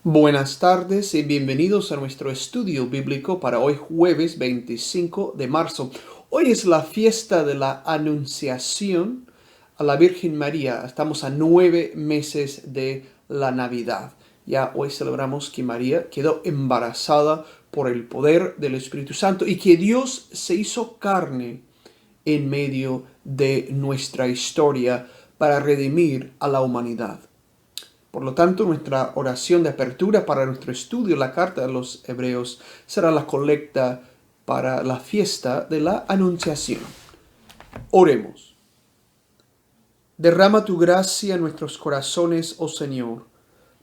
Buenas tardes y bienvenidos a nuestro estudio bíblico para hoy jueves 25 de marzo. Hoy es la fiesta de la Anunciación a la Virgen María. Estamos a 9 meses de la Navidad. Ya hoy celebramos que María quedó embarazada por el poder del Espíritu Santo y que Dios se hizo carne en medio de nuestra historia para redimir a la humanidad. Por lo tanto, nuestra oración de apertura para nuestro estudio, la carta de los Hebreos, será la colecta para la fiesta de la Anunciación. Oremos. Derrama tu gracia en nuestros corazones, oh Señor,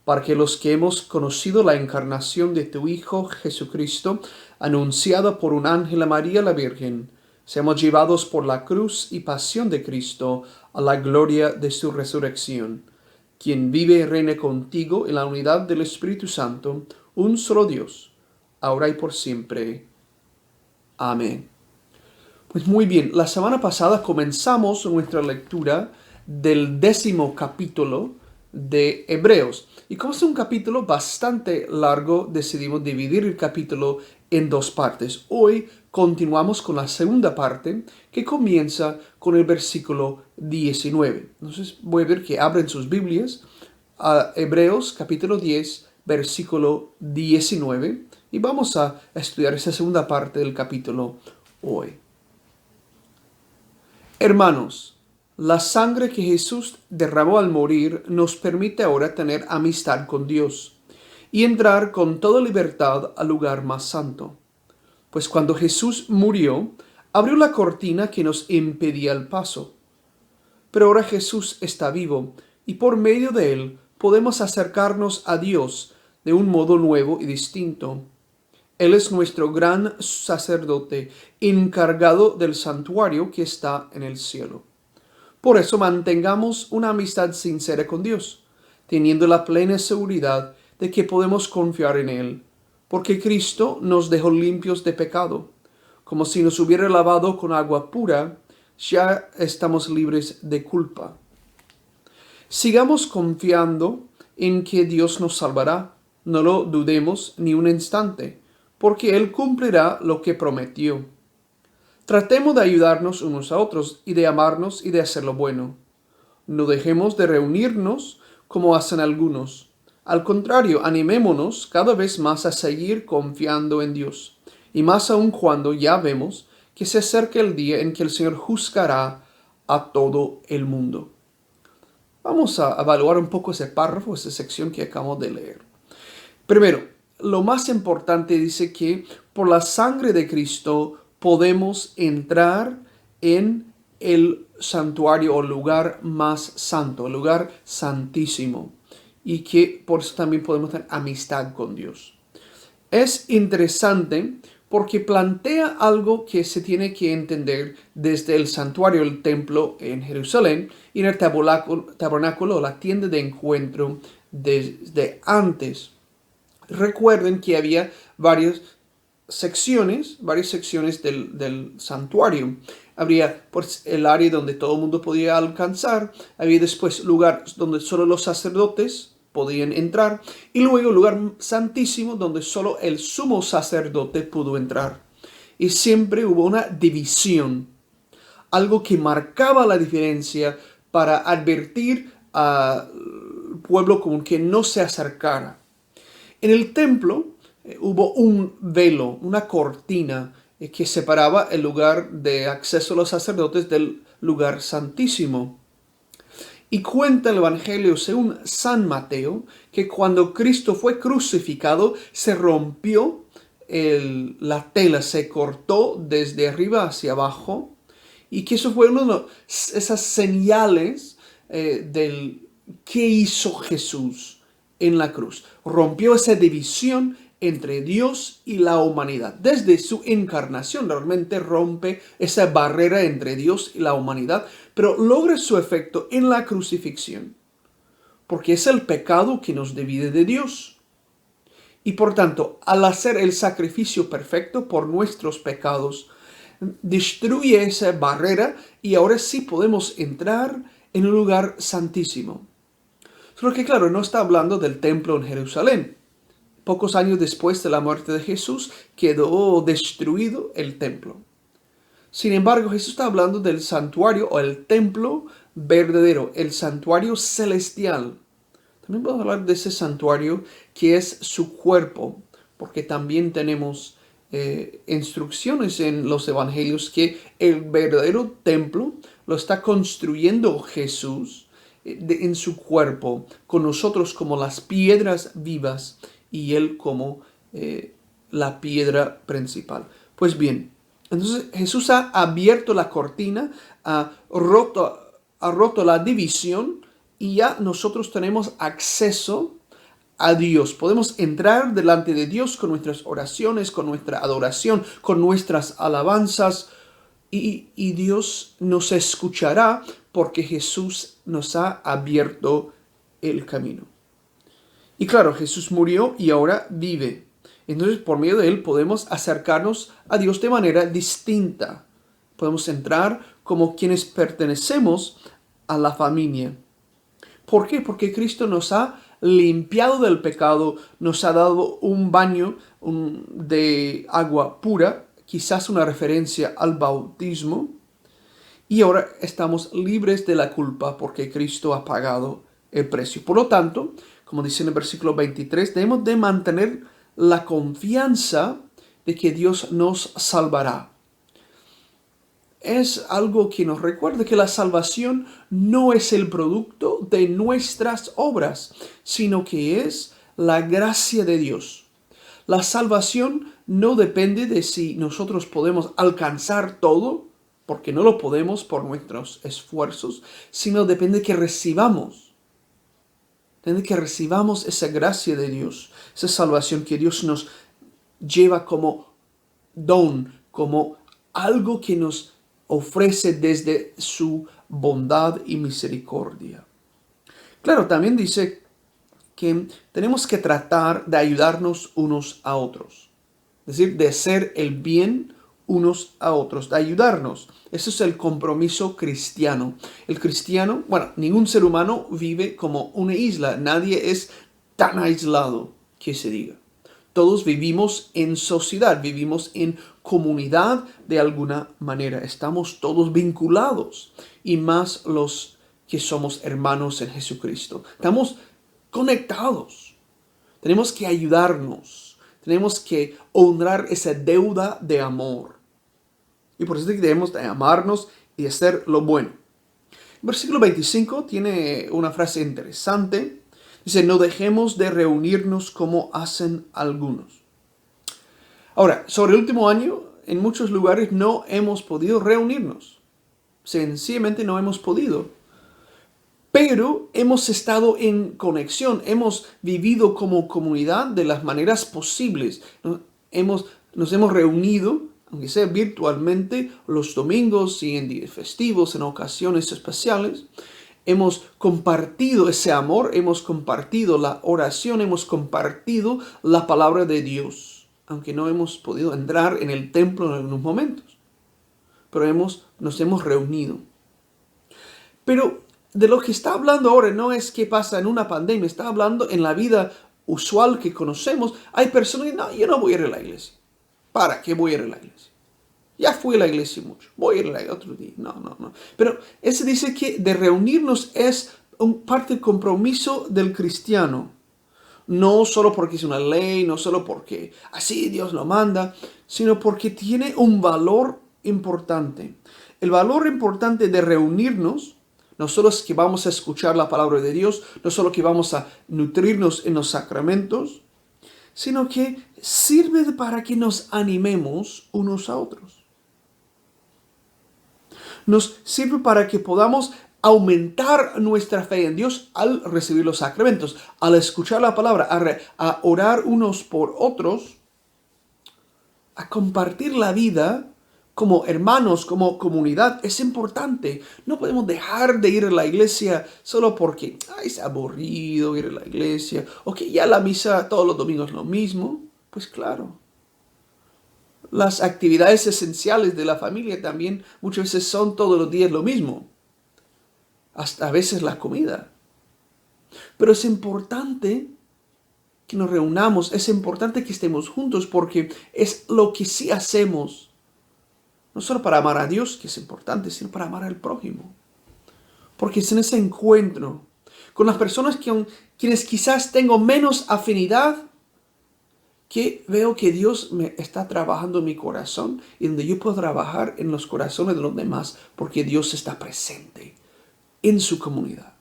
para que los que hemos conocido la encarnación de tu Hijo Jesucristo, anunciada por un ángel a María la Virgen, seamos llevados por la cruz y pasión de Cristo a la gloria de su resurrección, quien vive y reina contigo en la unidad del Espíritu Santo, un solo Dios, ahora y por siempre. Amén. Pues muy bien, la semana pasada comenzamos nuestra lectura del 10º capítulo de Hebreos. Y como es un capítulo bastante largo, decidimos dividir el capítulo en dos partes. Hoy continuamos con la segunda parte, que comienza con el versículo 19. Entonces voy a ver que abren sus Biblias a Hebreos capítulo 10, versículo 19, y vamos a estudiar esa segunda parte del capítulo hoy. Hermanos, la sangre que Jesús derramó al morir nos permite ahora tener amistad con Dios y entrar con toda libertad al lugar más santo. Pues cuando Jesús murió, abrió la cortina que nos impedía el paso. Pero ahora Jesús está vivo y por medio de él podemos acercarnos a Dios de un modo nuevo y distinto. Él es nuestro gran sacerdote, encargado del santuario que está en el cielo. Por eso mantengamos una amistad sincera con Dios, teniendo la plena seguridad de que podemos confiar en Él, porque Cristo nos dejó limpios de pecado. Como si nos hubiera lavado con agua pura, ya estamos libres de culpa. Sigamos confiando en que Dios nos salvará. No lo dudemos ni un instante, porque Él cumplirá lo que prometió. Tratemos de ayudarnos unos a otros y de amarnos y de hacer lo bueno. No dejemos de reunirnos como hacen algunos. Al contrario, animémonos cada vez más a seguir confiando en Dios, y más aún cuando ya vemos que se acerca el día en que el Señor juzgará a todo el mundo. Vamos a evaluar un poco ese párrafo, esa sección que acabamos de leer. Primero, lo más importante dice que por la sangre de Cristo podemos entrar en el santuario o lugar más santo, el lugar santísimo, y que por eso también podemos tener amistad con Dios. Es interesante porque plantea algo que se tiene que entender desde el santuario, el templo en Jerusalén, y en el tabernáculo, la tienda de encuentro desde antes. Recuerden que había varias secciones del santuario. Habría pues, el área donde todo el mundo podía alcanzar. Había después lugares donde solo los sacerdotes podían entrar. Y luego el lugar santísimo donde solo el sumo sacerdote pudo entrar. Y siempre hubo una división. Algo que marcaba la diferencia para advertir al pueblo como que no se acercara. En el templo hubo un velo, una cortina que separaba el lugar de acceso a los sacerdotes del lugar santísimo. Y cuenta el Evangelio según San Mateo que cuando Cristo fue crucificado se rompió la tela, se cortó desde arriba hacia abajo, y que eso fue una de esas señales del que hizo Jesús en la cruz. Rompió esa división entre Dios y la humanidad. Desde su encarnación realmente rompe esa barrera entre Dios y la humanidad, pero logra su efecto en la crucifixión, porque es el pecado que nos divide de Dios. Y por tanto, al hacer el sacrificio perfecto por nuestros pecados, destruye esa barrera y ahora sí podemos entrar en un lugar santísimo. Solo que claro, no está hablando del templo en Jerusalén. pocos años después de la muerte de Jesús, quedó destruido el templo. Sin embargo, Jesús está hablando del santuario o el templo verdadero, el santuario celestial. También podemos hablar de ese santuario que es su cuerpo, porque también tenemos instrucciones en los evangelios que el verdadero templo lo está construyendo Jesús en su cuerpo, con nosotros como las piedras vivas y Él como la piedra principal. Pues bien, entonces Jesús ha abierto la cortina, ha roto la división y ya nosotros tenemos acceso a Dios. Podemos entrar delante de Dios con nuestras oraciones, con nuestra adoración, con nuestras alabanzas y Dios nos escuchará porque Jesús nos ha abierto el camino. Y claro, Jesús murió y ahora vive. Entonces, por medio de Él podemos acercarnos a Dios de manera distinta. Podemos entrar como quienes pertenecemos a la familia. ¿Por qué? Porque Cristo nos ha limpiado del pecado, nos ha dado un baño de agua pura, quizás una referencia al bautismo, y ahora estamos libres de la culpa porque Cristo ha pagado el precio. Por lo tanto, como dice en el versículo 23, debemos de mantener la confianza de que Dios nos salvará. Es algo que nos recuerda que la salvación no es el producto de nuestras obras, sino que es la gracia de Dios. La salvación no depende de si nosotros podemos alcanzar todo, porque no lo podemos por nuestros esfuerzos, sino depende de que recibamos. Depende de que recibamos esa gracia de Dios, esa salvación que Dios nos lleva como don, como algo que nos ofrece desde su bondad y misericordia. Claro, también dice que tenemos que tratar de ayudarnos unos a otros. Es decir, de hacer el bien unos a otros, de ayudarnos. Ese es el compromiso cristiano. El cristiano, bueno, ningún ser humano vive como una isla. Nadie es tan aislado que se diga. Todos vivimos en sociedad, vivimos en comunidad de alguna manera. Estamos todos vinculados y más los que somos hermanos en Jesucristo. Estamos conectados. Tenemos que ayudarnos. Tenemos que honrar esa deuda de amor. Y por eso debemos de amarnos y hacer lo bueno. El versículo 25 tiene una frase interesante. Dice, no dejemos de reunirnos como hacen algunos. Ahora, sobre el último año, en muchos lugares no hemos podido reunirnos. Sencillamente no hemos podido. Pero hemos estado en conexión, hemos vivido como comunidad de las maneras posibles. Nos hemos reunido, aunque sea virtualmente, los domingos y en días festivos, en ocasiones especiales. Hemos compartido ese amor, hemos compartido la oración, hemos compartido la palabra de Dios, aunque no hemos podido entrar en el templo en algunos momentos, pero nos hemos reunido. Pero de lo que está hablando ahora no es qué pasa en una pandemia, está hablando en la vida usual que conocemos. Hay personas que no, yo no voy a ir a la iglesia. ¿Para qué voy a ir a la iglesia? Ya fui a la iglesia mucho, voy a ir a la iglesia otro día. No. Pero ese dice que de reunirnos es parte del compromiso del cristiano. No solo porque es una ley, no solo porque así Dios lo manda, sino porque tiene un valor importante. El valor importante de reunirnos no solo es que vamos a escuchar la palabra de Dios, no solo que vamos a nutrirnos en los sacramentos, sino que sirve para que nos animemos unos a otros. Nos sirve para que podamos aumentar nuestra fe en Dios al recibir los sacramentos, al escuchar la palabra, a orar unos por otros, a compartir la vida como hermanos, como comunidad. Es importante. No podemos dejar de ir a la iglesia solo porque es aburrido ir a la iglesia, o que ya la misa todos los domingos es lo mismo. Pues claro. Las actividades esenciales de la familia también muchas veces son todos los días lo mismo. Hasta a veces la comida. Pero es importante que nos reunamos, es importante que estemos juntos porque es lo que sí hacemos. No solo para amar a Dios, que es importante, sino para amar al prójimo. Porque es en ese encuentro con las personas quienes quizás tengo menos afinidad, que veo que Dios me está trabajando en mi corazón y donde yo puedo trabajar en los corazones de los demás porque Dios está presente en su comunidad.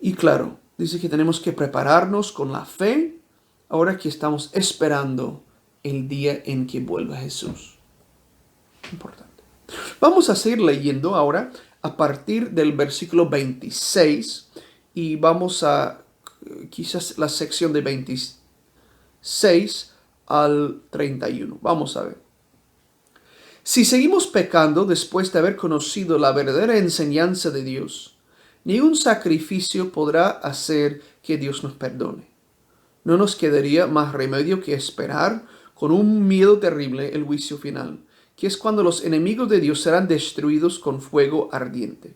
Y claro, dice que tenemos que prepararnos con la fe ahora que estamos esperando el día en que vuelva Jesús. Importante. Vamos a seguir leyendo ahora a partir del versículo 26 y vamos a quizás la sección de 26 al 31. Vamos a ver. Si seguimos pecando después de haber conocido la verdadera enseñanza de Dios, ningún sacrificio podrá hacer que Dios nos perdone. No nos quedaría más remedio que esperar con un miedo terrible el juicio final, que es cuando los enemigos de Dios serán destruidos con fuego ardiente.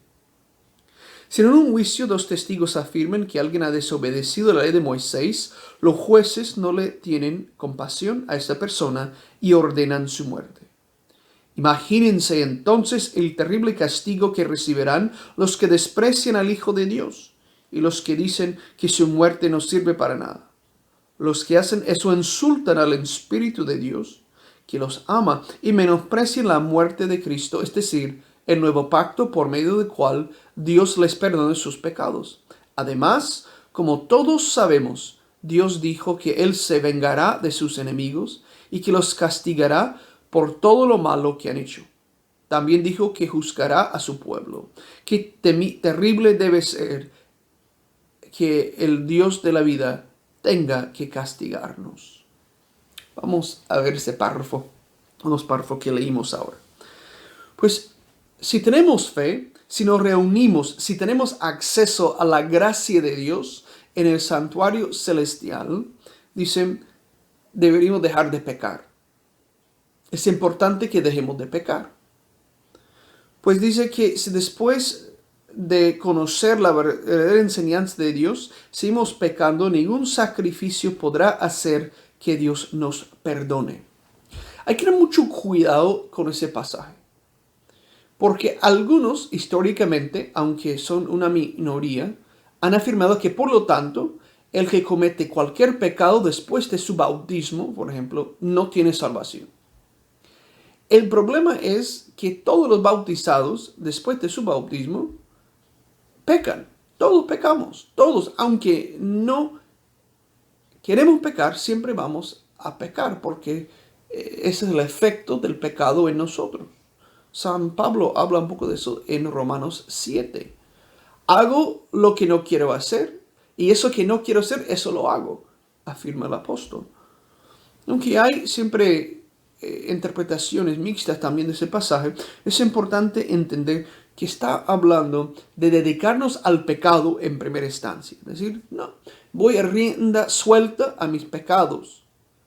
Si en un juicio dos testigos afirman que alguien ha desobedecido la ley de Moisés, los jueces no le tienen compasión a esta persona y ordenan su muerte. Imagínense entonces el terrible castigo que recibirán los que desprecian al Hijo de Dios y los que dicen que su muerte no sirve para nada. Los que hacen eso insultan al Espíritu de Dios, que los ama, y menosprecian la muerte de Cristo, es decir, el nuevo pacto por medio del cual Dios les perdona sus pecados. Además, como todos sabemos, Dios dijo que Él se vengará de sus enemigos y que los castigará por todo lo malo que han hecho. También dijo que juzgará a su pueblo. Qué terrible debe ser que el Dios de la vida tenga que castigarnos. Vamos a ver ese párrafo, unos párrafos que leímos ahora. Pues si tenemos fe, si nos reunimos, si tenemos acceso a la gracia de Dios en el santuario celestial, dicen, deberíamos dejar de pecar. Es importante que dejemos de pecar. Pues dice que si después de conocer la verdadera enseñanza de Dios, seguimos pecando, ningún sacrificio podrá hacer que Dios nos perdone. Hay que tener mucho cuidado con ese pasaje. Porque algunos, históricamente, aunque son una minoría, han afirmado que, por lo tanto, el que comete cualquier pecado después de su bautismo, por ejemplo, no tiene salvación. El problema es que todos los bautizados, después de su bautismo, pecan. Todos pecamos. Todos, aunque no queremos pecar, siempre vamos a pecar, porque ese es el efecto del pecado en nosotros. San Pablo habla un poco de eso en Romanos 7. Hago lo que no quiero hacer, y eso que no quiero hacer, eso lo hago, afirma el apóstol. Aunque hay siempre interpretaciones mixtas también de ese pasaje, es importante entender que está hablando de dedicarnos al pecado en primera instancia. Es decir, no, voy a rienda suelta a mis pecados.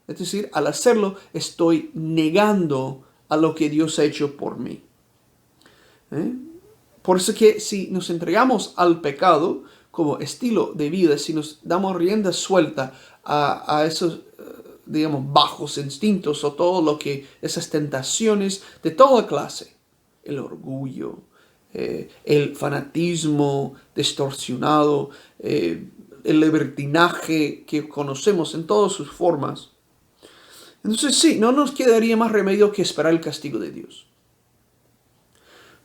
Es decir, al hacerlo estoy negando a lo que Dios ha hecho por mí. Por eso que si nos entregamos al pecado como estilo de vida, si nos damos rienda suelta a esos, digamos, bajos instintos o todo lo que, esas tentaciones de toda clase, el orgullo, el fanatismo distorsionado, el libertinaje que conocemos en todas sus formas, entonces sí, no nos quedaría más remedio que esperar el castigo de Dios.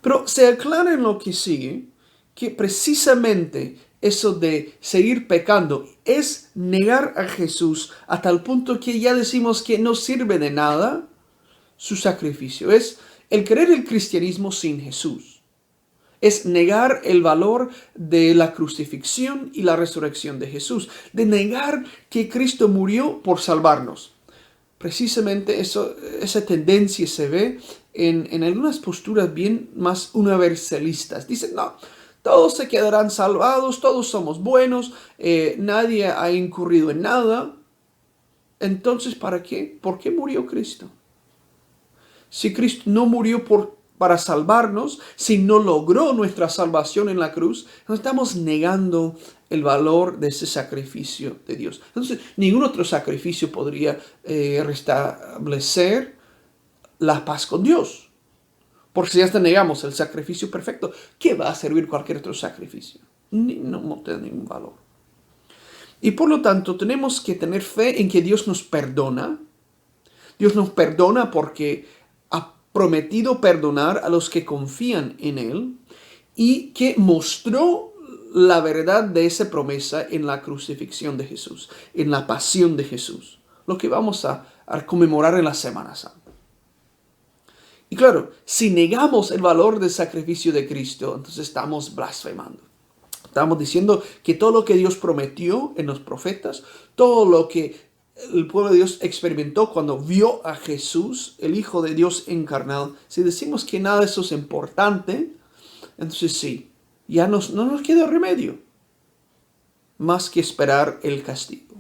Pero se aclara en lo que sigue que precisamente eso de seguir pecando es negar a Jesús hasta el punto que ya decimos que no sirve de nada su sacrificio. Es el creer el cristianismo sin Jesús. Es negar el valor de la crucifixión y la resurrección de Jesús. De negar que Cristo murió por salvarnos. Precisamente esa tendencia se ve en algunas posturas bien más universalistas. Dicen, no, todos se quedarán salvados, todos somos buenos, nadie ha incurrido en nada. Entonces, ¿para qué? ¿Por qué murió Cristo? Si Cristo no murió para salvarnos, si no logró nuestra salvación en la cruz, no estamos negando el valor de ese sacrificio de Dios. Entonces, ningún otro sacrificio podría restablecer la paz con Dios. Porque si hasta negamos el sacrificio perfecto, ¿qué va a servir cualquier otro sacrificio? No tiene ningún valor. Y por lo tanto, tenemos que tener fe en que Dios nos perdona. Dios nos perdona porque ha prometido perdonar a los que confían en Él y que mostró la verdad de esa promesa en la crucifixión de Jesús, en la pasión de Jesús, lo que vamos a conmemorar en la Semana Santa. Y claro, si negamos el valor del sacrificio de Cristo, entonces estamos blasfemando. Estamos diciendo que todo lo que Dios prometió en los profetas, todo lo que el pueblo de Dios experimentó cuando vio a Jesús, el Hijo de Dios encarnado, si decimos que nada de eso es importante, entonces sí, ya no nos queda remedio más que esperar el castigo.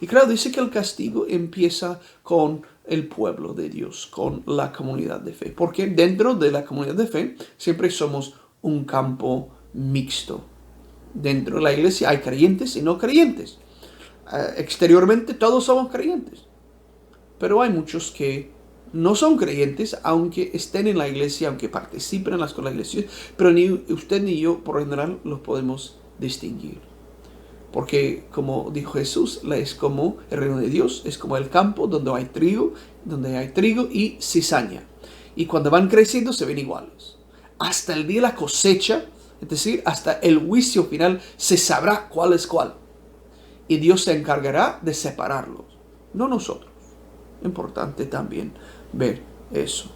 Y claro, dice que el castigo empieza con el pueblo de Dios, con la comunidad de fe. Porque dentro de la comunidad de fe siempre somos un campo mixto. Dentro de la iglesia hay creyentes y no creyentes. Exteriormente todos somos creyentes. Pero hay muchos que no son creyentes, aunque estén en la iglesia, aunque participen en las cosas de la iglesia. Pero ni usted ni yo, por general, los podemos distinguir. Porque, como dijo Jesús, es como el reino de Dios, es como el campo donde hay trigo y cizaña. Y cuando van creciendo se ven iguales. Hasta el día de la cosecha, es decir, hasta el juicio final, se sabrá cuál es cuál. Y Dios se encargará de separarlos, no nosotros. Importante también ver eso.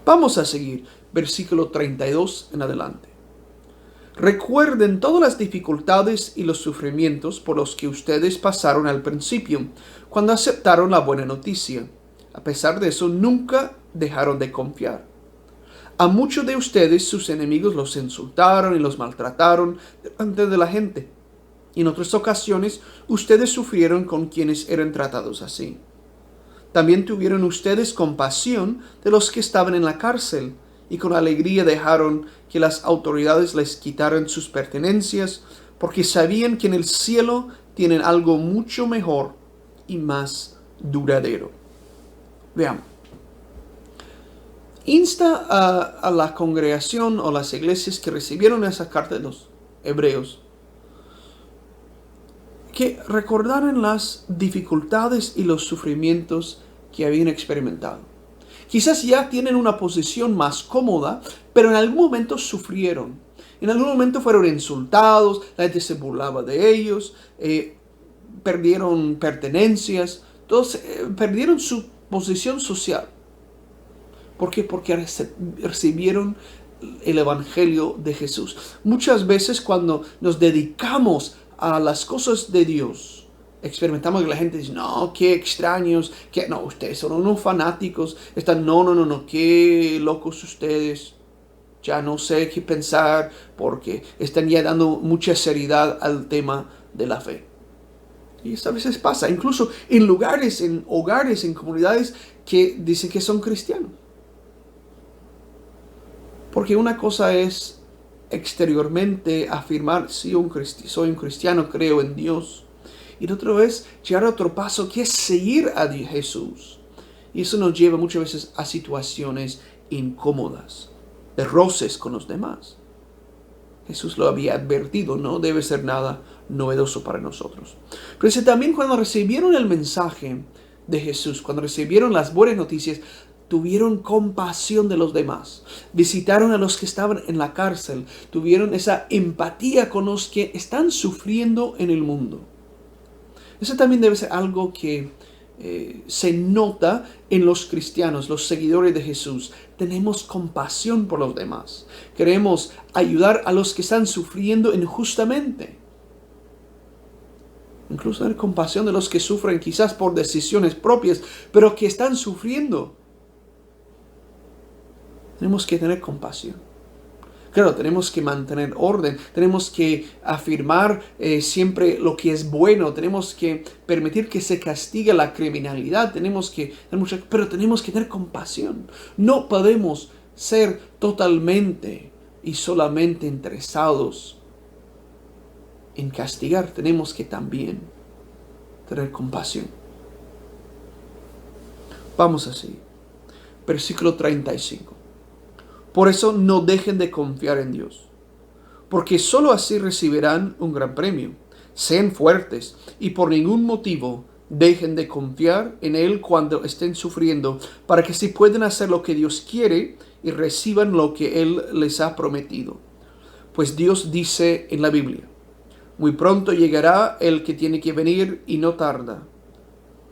Vamos a seguir, versículo 32 en adelante. Recuerden todas las dificultades y los sufrimientos por los que ustedes pasaron al principio, cuando aceptaron la buena noticia. A pesar de eso, nunca dejaron de confiar. A muchos de ustedes, sus enemigos los insultaron y los maltrataron delante de la gente. Y en otras ocasiones, ustedes sufrieron con quienes eran tratados así. También tuvieron ustedes compasión de los que estaban en la cárcel, y con alegría dejaron que las autoridades les quitaran sus pertenencias, porque sabían que en el cielo tienen algo mucho mejor y más duradero. Veamos. Insta a la congregación o las iglesias que recibieron esa carta de los hebreos que recordaran las dificultades y los sufrimientos que habían experimentado. Quizás ya tienen una posición más cómoda, pero en algún momento sufrieron. En algún momento fueron insultados, la gente se burlaba de ellos, perdieron pertenencias, todos perdieron su posición social. ¿Por qué? Porque recibieron el Evangelio de Jesús. Muchas veces cuando nos dedicamos a las cosas de Dios, experimentamos que la gente dice, no, qué extraños, no, ustedes son unos fanáticos, no, qué locos ustedes, ya no sé qué pensar, porque están ya dando mucha seriedad al tema de la fe. Y eso a veces pasa, incluso en lugares, en hogares, en comunidades que dicen que son cristianos. Porque una cosa es exteriormente afirmar, sí, soy un cristiano, creo en Dios. Y lo otro es llegar a otro paso, que es seguir a Jesús. Y eso nos lleva muchas veces a situaciones incómodas, de roces con los demás. Jesús lo había advertido, no debe ser nada novedoso para nosotros. Pero también cuando recibieron el mensaje de Jesús, cuando recibieron las buenas noticias, tuvieron compasión de los demás. Visitaron a los que estaban en la cárcel. Tuvieron esa empatía con los que están sufriendo en el mundo. Eso también debe ser algo que se nota en los cristianos, los seguidores de Jesús. Tenemos compasión por los demás. Queremos ayudar a los que están sufriendo injustamente. Incluso tener compasión de los que sufren quizás por decisiones propias, pero que están sufriendo. Tenemos que tener compasión. Claro, tenemos que mantener orden, tenemos que afirmar siempre lo que es bueno, tenemos que permitir que se castigue la criminalidad, pero tenemos que tener compasión. No podemos ser totalmente y solamente interesados en castigar, tenemos que también tener compasión. Vamos así. Versículo 35. Por eso no dejen de confiar en Dios, porque sólo así recibirán un gran premio. Sean fuertes y por ningún motivo dejen de confiar en Él cuando estén sufriendo, para que sí puedan hacer lo que Dios quiere y reciban lo que Él les ha prometido. Pues Dios dice en la Biblia: muy pronto llegará el que tiene que venir y no tarda.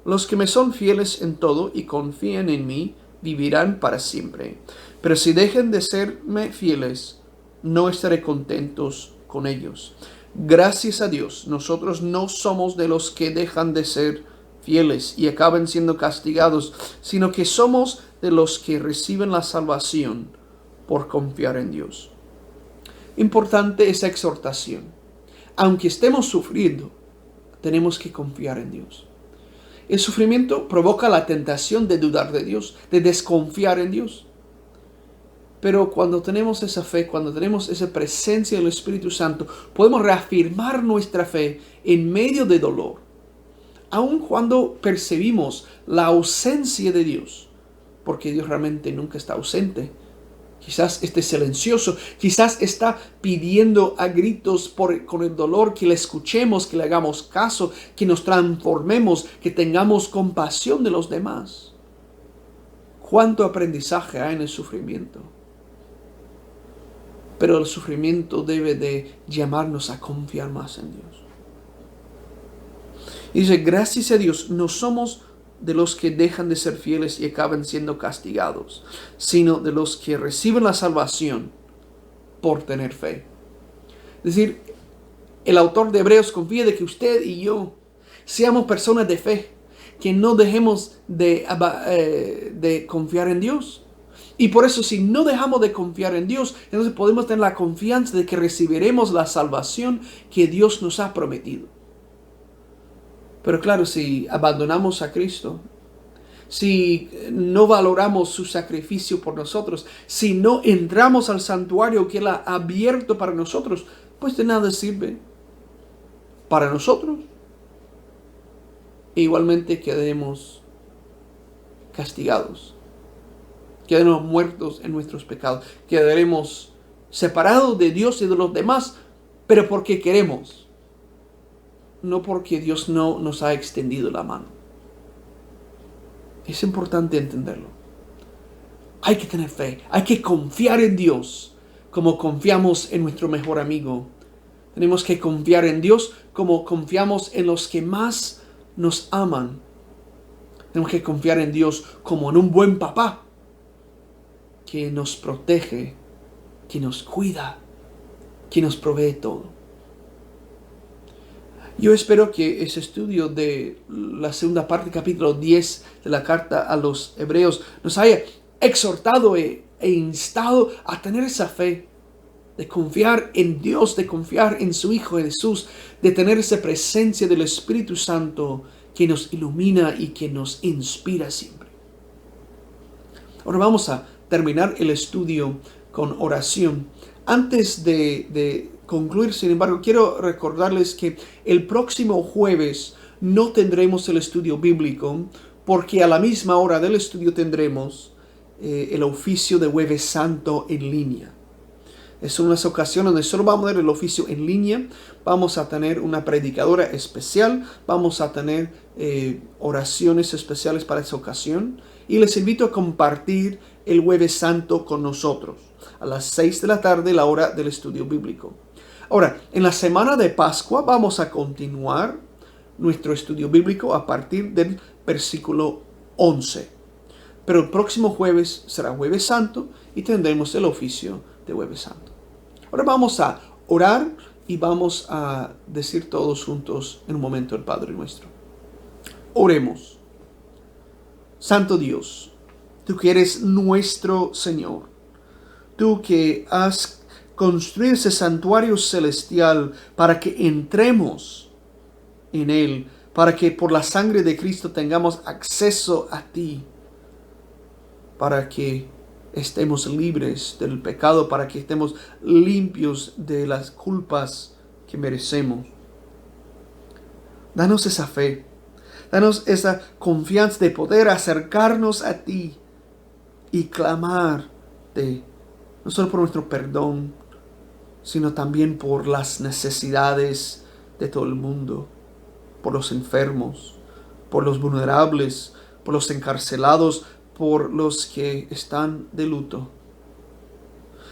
Los que me son fieles en todo y confían en mí vivirán para siempre. Pero si dejan de serme fieles, no estaré contentos con ellos. Gracias a Dios, nosotros no somos de los que dejan de ser fieles y acaban siendo castigados, sino que somos de los que reciben la salvación por confiar en Dios. Importante esa exhortación. Aunque estemos sufriendo, tenemos que confiar en Dios. El sufrimiento provoca la tentación de dudar de Dios, de desconfiar en Dios. Pero cuando tenemos esa fe, cuando tenemos esa presencia del Espíritu Santo, podemos reafirmar nuestra fe en medio de dolor. Aun cuando percibimos la ausencia de Dios, porque Dios realmente nunca está ausente. Quizás esté silencioso, quizás está pidiendo a gritos con el dolor que le escuchemos, que le hagamos caso, que nos transformemos, que tengamos compasión de los demás. ¿Cuánto aprendizaje hay en el sufrimiento? Pero el sufrimiento debe de llamarnos a confiar más en Dios. Y dice, gracias a Dios, no somos de los que dejan de ser fieles y acaban siendo castigados, sino de los que reciben la salvación por tener fe. Es decir, el autor de Hebreos confía de que usted y yo seamos personas de fe, que no dejemos de confiar en Dios. Y por eso, si no dejamos de confiar en Dios, entonces podemos tener la confianza de que recibiremos la salvación que Dios nos ha prometido. Pero claro, si abandonamos a Cristo, si no valoramos su sacrificio por nosotros, si no entramos al santuario que Él ha abierto para nosotros, pues de nada sirve para nosotros. E igualmente quedaremos castigados, quedaremos muertos en nuestros pecados, quedaremos separados de Dios y de los demás, pero porque queremos. No porque Dios no nos ha extendido la mano. Es importante entenderlo. Hay que tener fe, hay que confiar en Dios como confiamos en nuestro mejor amigo. Tenemos que confiar en Dios como confiamos en los que más nos aman. Tenemos que confiar en Dios como en un buen papá que nos protege, que nos cuida, que nos provee todo. Yo espero que ese estudio de la segunda parte, capítulo 10 de la carta a los Hebreos, nos haya exhortado e instado a tener esa fe, de confiar en Dios, de confiar en su Hijo Jesús, de tener esa presencia del Espíritu Santo que nos ilumina y que nos inspira siempre. Ahora vamos a terminar el estudio con oración. Antes de concluir, sin embargo, quiero recordarles que el próximo jueves no tendremos el estudio bíblico, porque a la misma hora del estudio tendremos el oficio de Jueves Santo en línea. Es unas ocasiones donde solo vamos a ver el oficio en línea, vamos a tener una predicadora especial, vamos a tener oraciones especiales para esa ocasión, y les invito a compartir el Jueves Santo con nosotros a las 6 de la tarde, la hora del estudio bíblico. Ahora, en la semana de Pascua vamos a continuar nuestro estudio bíblico a partir del versículo 11. Pero el próximo jueves será Jueves Santo y tendremos el oficio de Jueves Santo. Ahora vamos a orar y vamos a decir todos juntos en un momento el Padre Nuestro. Oremos. Santo Dios, tú que eres nuestro Señor, tú que has construido ese santuario celestial para que entremos en él, para que por la sangre de Cristo tengamos acceso a ti, para que estemos libres del pecado, para que estemos limpios de las culpas que merecemos. Danos esa fe, danos esa confianza de poder acercarnos a ti y clamarte, no solo por nuestro perdón, sino también por las necesidades de todo el mundo, por los enfermos, por los vulnerables, por los encarcelados, por los que están de luto.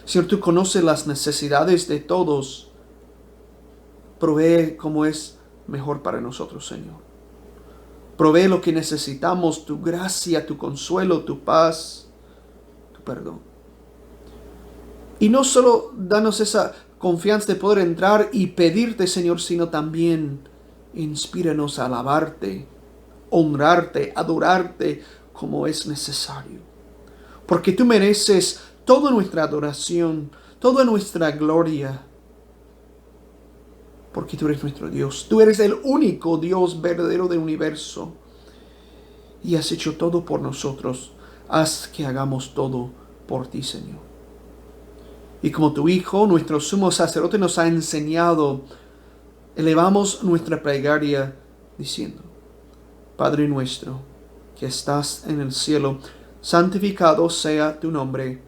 Señor, tú conoces las necesidades de todos. Provee como es mejor para nosotros, Señor. Provee lo que necesitamos, tu gracia, tu consuelo, tu paz, tu perdón. Y no solo danos esa confianza de poder entrar y pedirte, Señor, sino también inspíranos a alabarte, honrarte, adorarte como es necesario. Porque tú mereces toda nuestra adoración, toda nuestra gloria. Porque tú eres nuestro Dios. Tú eres el único Dios verdadero del universo. Y has hecho todo por nosotros. Haz que hagamos todo por ti, Señor. Y como tu Hijo, nuestro sumo sacerdote, nos ha enseñado, elevamos nuestra plegaria diciendo: Padre nuestro, que estás en el cielo, santificado sea tu nombre.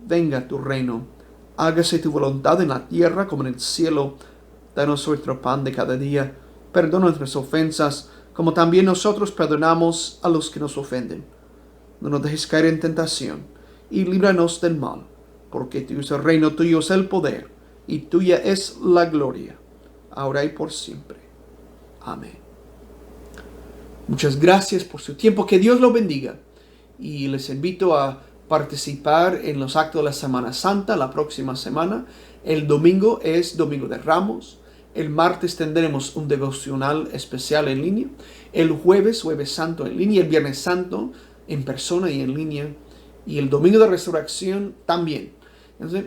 Venga tu reino. Hágase tu voluntad en la tierra como en el cielo. Danos nuestro pan de cada día. Perdona nuestras ofensas, como también nosotros perdonamos a los que nos ofenden. No nos dejes caer en tentación, y líbranos del mal, porque tuyo es el reino, tuyo es el poder, y tuya es la gloria, ahora y por siempre. Amén. Muchas gracias por su tiempo. Que Dios lo bendiga. Y les invito a participar en los actos de la Semana Santa la próxima semana. El domingo es Domingo de Ramos. El martes tendremos un devocional especial en línea. El jueves, Jueves Santo en línea. El Viernes Santo en persona y en línea. Y el Domingo de Resurrección también. Entonces,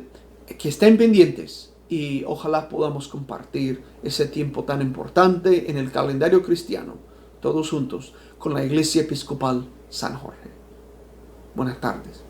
que estén pendientes y ojalá podamos compartir ese tiempo tan importante en el calendario cristiano, todos juntos, con la Iglesia Episcopal San Jorge. Buenas tardes.